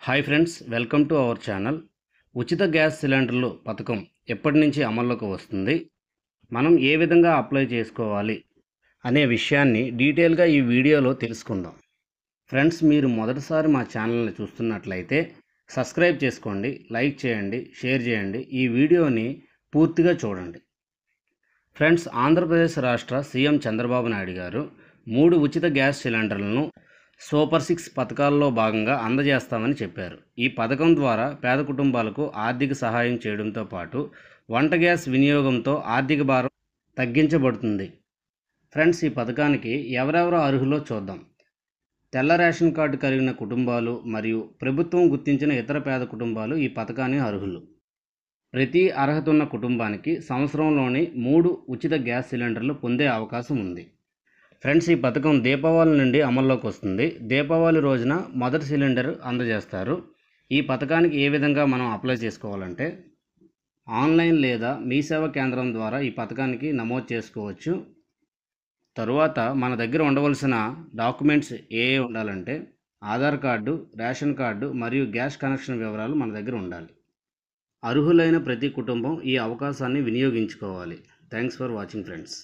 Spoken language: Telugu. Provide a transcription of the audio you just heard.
Hi friends, welcome to our channel. ఉచిత గ్యాస్ సిలిండర్లు పథకం ఎప్పటి నుంచి అమల్లోకి వస్తుంది, మనం ఏ విధంగా అప్లై చేసుకోవాలి అనే విషయాన్ని డీటెయిల్గా ఈ వీడియోలో తెలుసుకుందాం. ఫ్రెండ్స్, మీరు మొదటిసారి మా ఛానల్ని చూస్తున్నట్లయితే సబ్స్క్రైబ్ చేసుకోండి, లైక్ చేయండి, షేర్ చేయండి, ఈ వీడియోని పూర్తిగా చూడండి. ఫ్రెండ్స్, ఆంధ్రప్రదేశ్ రాష్ట్ర సీఎం చంద్రబాబు నాయుడు గారు 3 ఉచిత గ్యాస్ సిలిండర్లను సూపర్ 6 పథకాల్లో భాగంగా అందజేస్తామని చెప్పారు. ఈ పథకం ద్వారా పేద కుటుంబాలకు ఆర్థిక సహాయం చేయడంతో పాటు వంట గ్యాస్ వినియోగంతో ఆర్థిక భారం తగ్గించబడుతుంది. ఫ్రెండ్స్, ఈ పథకానికి ఎవరెవరు అర్హులో చూద్దాం. తెల్ల రేషన్ కార్డు కలిగిన కుటుంబాలు మరియు ప్రభుత్వం గుర్తించిన ఇతర పేద కుటుంబాలు ఈ పథకానికి అర్హులు. ప్రతి అర్హత ఉన్న కుటుంబానికి సంవత్సరంలోని 3 ఉచిత గ్యాస్ సిలిండర్లు పొందే అవకాశం ఉంది. ఫ్రెండ్స్, ఈ పథకం దీపావళి నుండి అమల్లోకి వస్తుంది. దీపావళి రోజున మొదటి సిలిండర్ అందజేస్తారు. ఈ పథకానికి ఏ విధంగా మనం అప్లై చేసుకోవాలంటే ఆన్లైన్ లేదా మీ సేవా కేంద్రం ద్వారా ఈ పథకానికి నమోదు చేసుకోవచ్చు. తరువాత మన దగ్గర ఉండవలసిన డాక్యుమెంట్స్ ఏ ఉండాలంటే ఆధార్ కార్డు, రేషన్ కార్డు మరియు గ్యాస్ కనెక్షన్ వివరాలు మన దగ్గర ఉండాలి. అర్హులైన ప్రతి కుటుంబం ఈ అవకాశాన్ని వినియోగించుకోవాలి. Thanks for watching friends.